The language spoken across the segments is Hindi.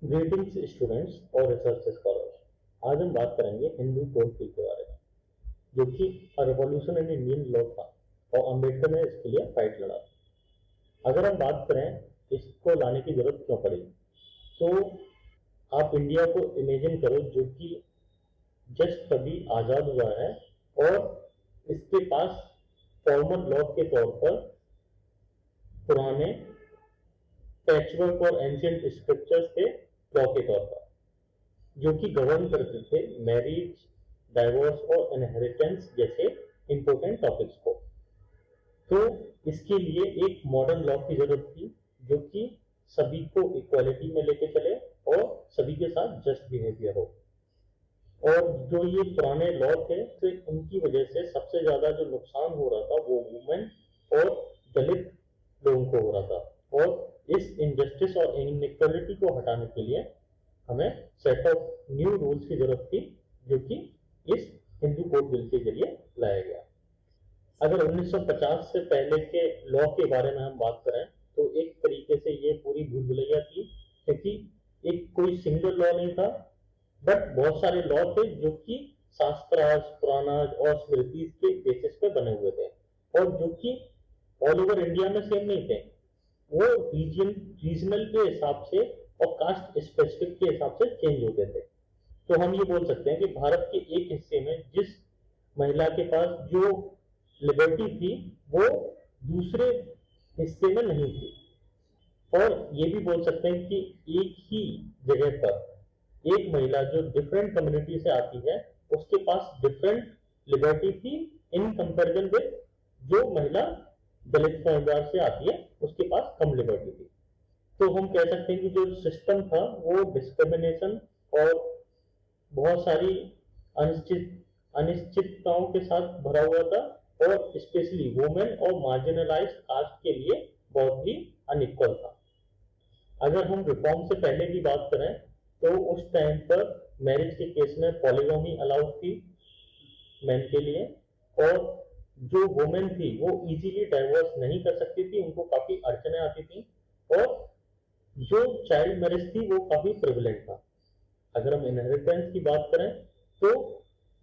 ग्रीटिंग्स स्टूडेंट्स और रिसर्च स्कॉलर्स। आज हम बात करेंगे हिंदू कोड बिल के बारे में, जो कि रिवॉल्यूशन इन इंडियन लॉ था और अम्बेडकर ने इसके लिए फाइट लड़ा। अगर हम बात करें इसको लाने की जरूरत क्यों पड़ी, तो आप इंडिया को इमेजिन करो जो कि जस्ट तभी आज़ाद हुआ है और इसके पास फॉर्मल लॉ के तौर पर पुराने पैचवर्क और एंशियंट स्क्रिप्चर्स थे लॉ के तौर पर, जो कि गवर्न करते थे मैरिज, डाइवोर्स और इनहेरिटेंस जैसे इंपॉर्टेंट टॉपिक्स को। तो इसके लिए एक मॉडर्न लॉ की जरूरत थी जो कि सभी को इक्वालिटी में लेके चले और सभी के साथ जस्ट बिहेवियर हो। और जो ये पुराने लॉ थे तो उनकी वजह से सबसे ज्यादा जो नुकसान हो रहा था वो वुमेन और दलित लोगों को हो रहा था। और इस इनजस्टिस और इनइक्वालिटी को हटाने के लिए हमें सेट ऑफ न्यू रूल्स की जरूरत थी, जो कि इस हिंदू कोड बिल के जरिए लाया गया। अगर 1950 से पहले के लॉ के बारे में हम बात करें तो एक तरीके से ये पूरी भूल भुलैया थी, क्योंकि एक कोई सिंगल लॉ नहीं था, बट बहुत सारे लॉ थे जो कि शास्त्राज, पुराणाज और स्मृति के बेसिस पे बने हुए थे और जो कि ऑल ओवर इंडिया में सेम नहीं थे। वो रीजनल के हिसाब से और कास्ट स्पेसिफिक के हिसाब से चेंज होते थे। तो हम ये बोल सकते हैं कि भारत के एक हिस्से में जिस महिला के पास जो लिबर्टी थी वो दूसरे हिस्से में नहीं थी। और ये भी बोल सकते हैं कि एक ही जगह पर एक महिला जो डिफरेंट कम्युनिटी से आती है उसके पास डिफरेंट लिबर्टी थी इन कंपैरिजन विद जो महिला दलित समुदाय से आती है उसके पास कम लिबर्टी थी। तो हम कह सकते हैं कि जो सिस्टम था वो डिस्क्रिमिनेशन और बहुत सारी अनिश्चितताओं के साथ भरा हुआ था और स्पेशली वुमेन और मार्जिनलाइज्ड कास्ट के लिए बहुत ही अनइक्वल था। अगर हम रिफॉर्म से पहले की बात करें तो उस टाइम पर मैरिज के केस में पॉलीगॉमी अलाउड थी मेन के लिए, और जो वुमेन थी वो इजीली डाइवोर्स नहीं कर सकती थी, उनको काफी अड़चने आती थी। और जो चाइल्ड मैरिज थी वो काफी प्रिविलेंट था। अगर हम इनहेरिटेंस की बात करें तो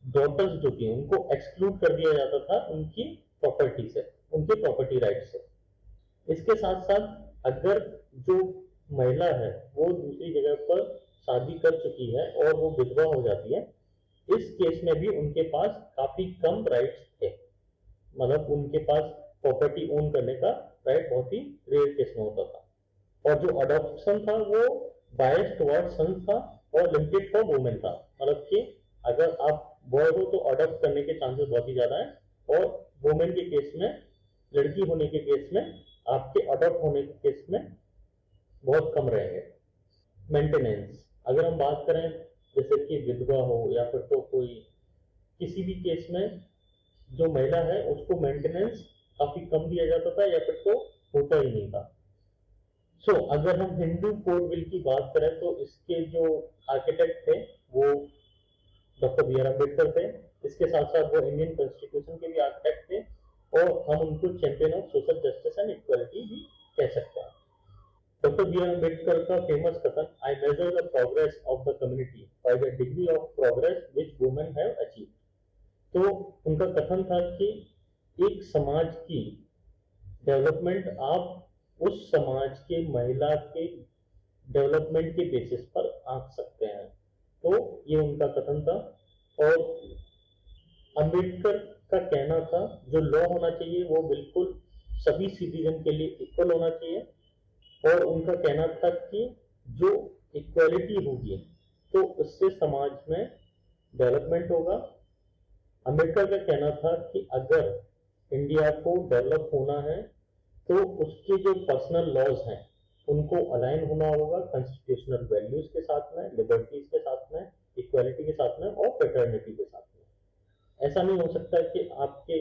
डॉटर्स जो थी उनको एक्सक्लूड कर दिया जाता था उनकी प्रॉपर्टी से, उनके प्रॉपर्टी राइट से। इसके साथ साथ अगर जो महिला है वो दूसरी जगह पर शादी कर चुकी है और वो विधवा हो जाती है, इस केस में भी उनके पास काफी कम राइट्स थे। मतलब उनके पास प्रॉपर्टी ओन करने का राइट बहुत ही रेयर केस में होता था। और जो अडॉप्शन था वो बायस टुवर्ड सन था और लिमिटेड फॉर वुमेन था। मतलब कि अगर आप बॉय हो तो अडॉप्ट करने के चांसेस बहुत ही ज्यादा है, और वुमेन के केस में, लड़की होने के केस में आपके अडॉप्ट होने के केस में बहुत कम रहेंगे। मेंटेनेंस अगर हम बात करें जैसे कि विधवा हो या फिर तो कोई किसी भी केस में जो महिला है उसको मेंटेनेंस काफी कम दिया जाता था या फिर तो होता ही नहीं था। अगर हम हिंदू कोड बिल की बात करें तो इसके जो आर्किटेक्ट थे वो डॉक्टर बी आर अम्बेडकर थे। इसके साथ साथ वो इंडियन कॉन्स्टिट्यूशन के भी आर्किटेक्ट थे और हम उनको champion of social justice and equality भी कह सकते हैं। डॉक्टर बी आर अम्बेडकर का फेमस कथन, I measure the progress of the community by the degree of progress which women have achieve. तो उनका कथन था कि एक समाज की डेवलपमेंट आप उस समाज के महिला के डेवलपमेंट के बेसिस पर आंक सकते हैं। तो ये उनका कथन था। और अंबेडकर का कहना था जो लॉ होना चाहिए वो बिल्कुल सभी सिटीजन के लिए इक्वल होना चाहिए। और उनका कहना था कि जो इक्वालिटी होगी तो उससे समाज में डेवलपमेंट होगा। अंबेडकर का कहना था कि अगर इंडिया को डेवलप होना है तो उसके जो पर्सनल लॉज हैं उनको अलाइन होना होगा कॉन्स्टिट्यूशनल वैल्यूज के साथ में, लिबर्टीज के साथ में, इक्वालिटी के साथ में और फ्रेटर्निटी के साथ में। ऐसा नहीं हो सकता कि आपके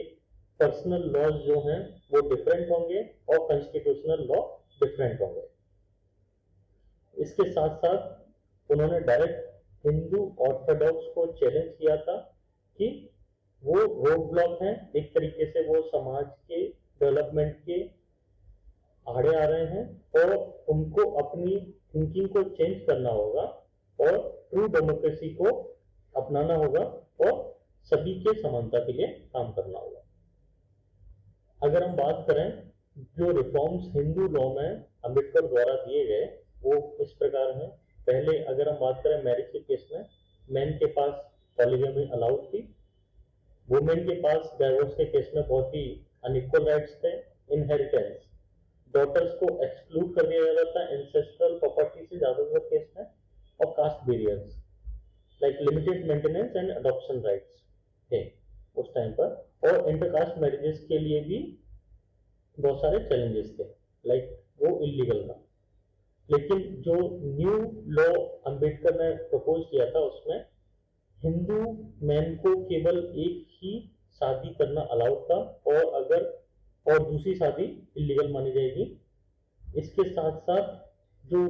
पर्सनल लॉज जो हैं वो डिफरेंट होंगे और कॉन्स्टिट्यूशनल लॉ डिफरेंट होंगे। इसके साथ साथ उन्होंने डायरेक्ट हिंदू ऑर्थोडॉक्स को चैलेंज किया था कि वो रोड ब्लॉक हैं, एक तरीके से वो समाज के डेवलपमेंट के आड़े आ रहे हैं और उनको अपनी थिंकिंग को चेंज करना होगा और ट्रू डेमोक्रेसी को अपनाना होगा और सभी के समानता के लिए काम करना होगा। अगर हम बात करें जो रिफॉर्म्स हिंदू लॉ में अंबेडकर द्वारा दिए गए वो इस प्रकार हैं। पहले अगर हम बात करें मैरिज के केस में मैन के पास पॉलीगैमी अलाउड थी, वुमेन के पास डाइवोर्स के केस में बहुत ही अनइक्वल राइट्स थे। इनहेरिटेंस, डॉटर्स को एक्सक्लूड कर दिया जाता था एंसेस्ट्रल प्रॉपर्टी से ज्यादातर केस में। और caste barriers like limited maintenance and adoption rights थे उस टाइम पर। और इंटरकास्ट मैरिजेस के लिए भी बहुत सारे चैलेंजेस थे, लाइक वो इलीगल था। लेकिन जो न्यू लॉ अंबेडकर ने प्रपोज किया था उसमें हिंदू मैन को केवल एक ही शादी करना अलाउड था और दूसरी शादी इलीगल मानी जाएगी। इसके साथ साथ जो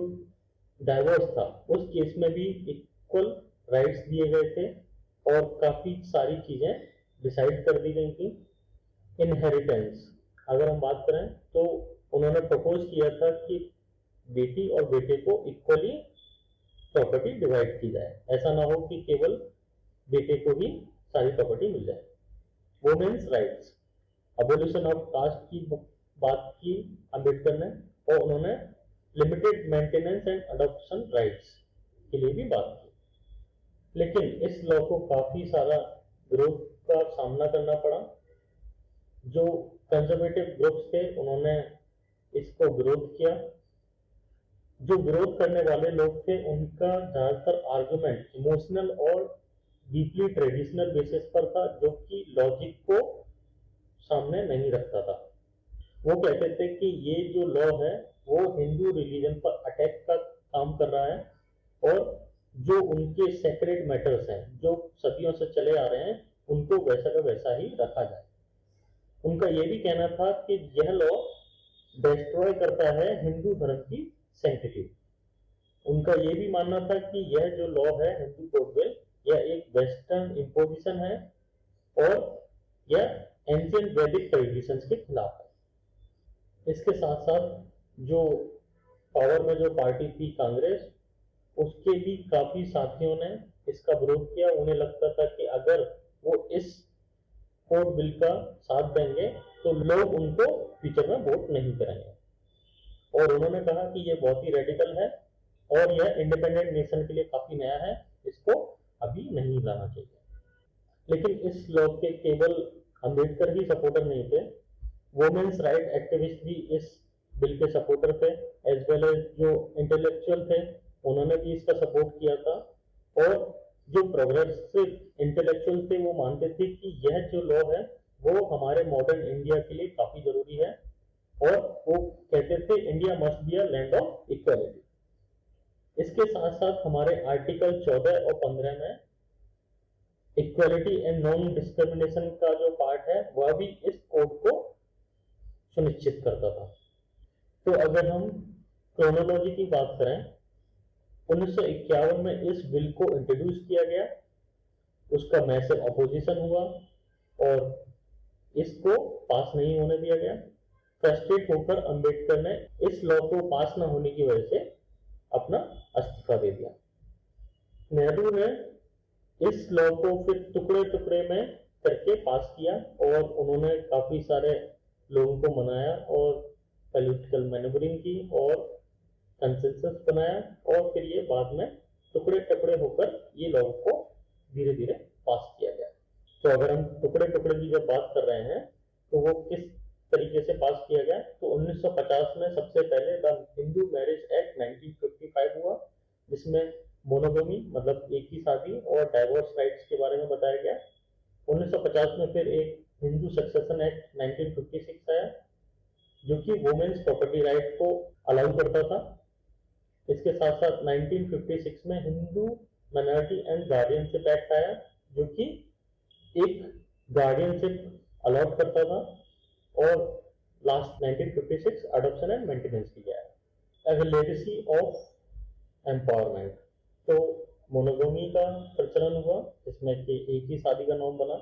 डाइवोर्स था उस केस में भी इक्वल राइट्स दिए गए थे और काफी सारी चीजें डिसाइड कर दी गई थी। इनहेरिटेंस अगर हम बात करें तो उन्होंने प्रपोज किया था कि बेटी और बेटे को इक्वली प्रॉपर्टी डिवाइड की जाए, ऐसा ना हो कि केवल बेटे को ही सारी प्रॉपर्टी मिल जाए। Women's rights, abolition of caste की बात की अंबेडकर ने और उन्होंने limited maintenance and adoption rights के लिए भी बात की। लेकिन इस लॉ को काफी सारा विरोध का सामना करना पड़ा। जो कंजर्वेटिव ग्रुप्स थे उन्होंने इसको विरोध किया। जो विरोध करने वाले लोग थे उनका ज्यादातर आर्गुमेंट इमोशनल और डीपली ट्रेडिशनल बेसिस पर था, जो कि लॉजिक को सामने नहीं रखता था। वो कहते थे कि ये जो लॉ है वो हिंदू रिलीजन पर अटैक का काम कर रहा है और जो उनके सेक्रेड मैटर्स हैं जो सदियों से चले आ रहे हैं उनको वैसा का वैसा ही रखा जाए। उनका ये भी कहना था कि यह लॉ डिस्ट्रॉय करता है हिंदू धर्म की सैंक्टिटी। उनका ये भी मानना था कि यह जो लॉ है हिंदू कोड बिल यह एक वेस्टर्न इम्पोजिशन है और यह एंशिएंट वैदिक ट्रेडिशंस के खिलाफ है। इसके साथ साथ जो पावर में जो पार्टी थी कांग्रेस, उसके भी काफी साथियों ने इसका विरोध किया। उन्हें लगता था कि अगर वो इस कोड बिल का साथ देंगे तो लोग उनको फ्यूचर में वोट नहीं करेंगे। और उन्होंने कहा कि यह बहुत ही रेडिकल है और यह इंडिपेंडेंट नेशन के लिए काफी नया है, इसको अभी नहीं लाना चाहिए। लेकिन इस लॉ के केवल अंबेडकर ही सपोर्टर नहीं थे, वुमेन्स राइट एक्टिविस्ट भी इस बिल के सपोर्टर थे, एज वेल एज जो इंटेलेक्चुअल थे उन्होंने भी इसका सपोर्ट किया था। और जो प्रोग्रेसिव इंटेलेक्चुअल थे वो मानते थे कि यह जो लॉ है वो हमारे मॉडर्न इंडिया के लिए काफी जरूरी है और वो कहते थे India must be a land of equality. इसके साथ साथ हमारे आर्टिकल 14 और 15 में इक्वालिटी एंड नॉन डिस्क्रिमिनेशन का जो पार्ट है वह भी इस कोड को सुनिश्चित करता था। तो अगर हम क्रोनोलॉजी की बात करें, 1951 में इस बिल को इंट्रोड्यूस किया गया, उसका मैसिव अपोजिशन हुआ और इसको पास नहीं होने दिया गया। फ्रस्ट्रेट होकर अंबेडकर ने इस लॉ को पास न होने की वजह से अपना इस्तीफा दे दिया। नेहरू ने इस लॉ को फिर टुकड़े टुकड़े में करके पास किया और उन्होंने काफी सारे लोगों को मनाया और पॉलिटिकल मैनेवरिंग की और कंसेंसस बनाया और फिर ये बाद में टुकड़े टुकड़े होकर ये लॉ को धीरे धीरे पास किया गया। तो अगर हम टुकड़े टुकड़े की जब बात कर रहे हैं तो वो किस तरीके से पास किया गया, तो 1950 में सबसे पहले द हिंदू मैरिज एक्ट 1955 हुआ, जिसमें मोनोगमी मतलब एक ही शादी और डाइवोर्स राइट्स के बारे में बताया गया। 1950 में फिर एक हिंदू सक्सेशन एक्ट 1956 आया जो कि वुमेन्स प्रॉपर्टी राइट को अलाउ करता था। इसके साथ साथ 1956 में Hindu minority and guardianship act आया जो कि एक गार्डियनशिप अलाउड करता था। और लास्ट 1956 अडॉप्शन एंड मेंटेनेंस किया है। As a legacy of empowerment, तो मोनोगमी का प्रचलन हुआ जिसमें कि एक ही शादी का नॉर्म बना।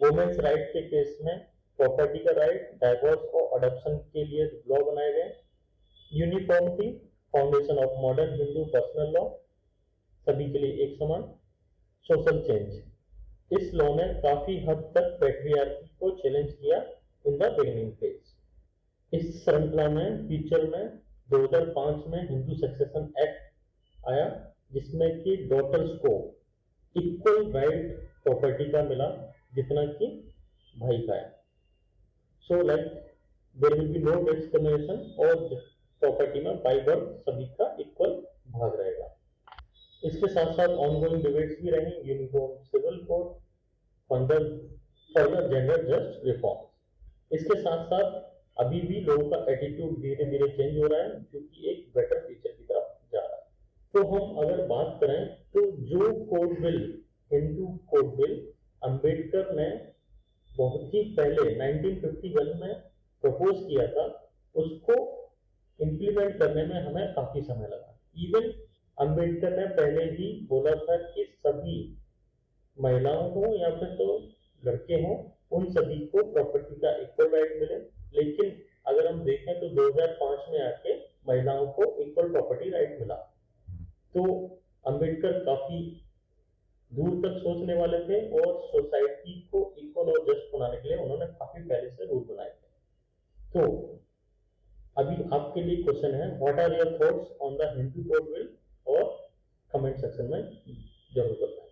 वुमेन्स राइट के केस में प्रॉपर्टी का राइट, डाइवोर्स और अडॉप्शन के लिए लॉ बनाए गए, uniformity foundation of modern Hindu personal law, सभी के लिए एक समान, सोशल चेंज। इस लॉ ने काफी हद तक पैट्रियार्की को चैलेंज किया इन द बिगिनिंग फेज। इस श्रृंखला में फ्यूचर में 2005 में हिंदू सक्सेशन एक्ट आया, जिसमें कि डॉटर्स को इक्वल राइट प्रॉपर्टी का मिला जितना कि भाई का है। So like there will be no discrimination और प्रॉपर्टी में बाई बर्थ सभी का इक्वल भाग रहेगा। इसके साथ साथ ऑनगोइंग डिबेट्स भी रहे, uniform civil code, further gender just reform. इसके साथ साथ अभी भी लोगों का एटीट्यूड धीरे धीरे चेंज हो रहा है, जो कि एक बेटर फ्यूचर की तरफ जा रहा है। तो हम अगर बात करें तो जो code bill, Hindu code bill Ambedkar ने बहुत ही पहले 1951 में प्रपोज किया था, उसको इंप्लीमेंट करने में हमें काफी समय लगा। इवन अंबेडकर ने पहले ही बोला था कि सभी महिलाओं को या फिर तो लड़के हों, उन सभी को प्रॉपर्टी का इक्वल राइट मिले। लेकिन अगर हम देखें तो 2005 में आके महिलाओं को इक्वल प्रॉपर्टी राइट मिला। तो अंबेडकर काफी दूर तक सोचने वाले थे और सोसाइटी को इक्वल और जस्ट बनाने के लिए उन्होंने काफी पहले से रूल बनाए थे। तो अभी आपके लिए क्वेश्चन है, what are your thoughts on the Hindu code bill, और कमेंट सेक्शन में जरूर बताएं।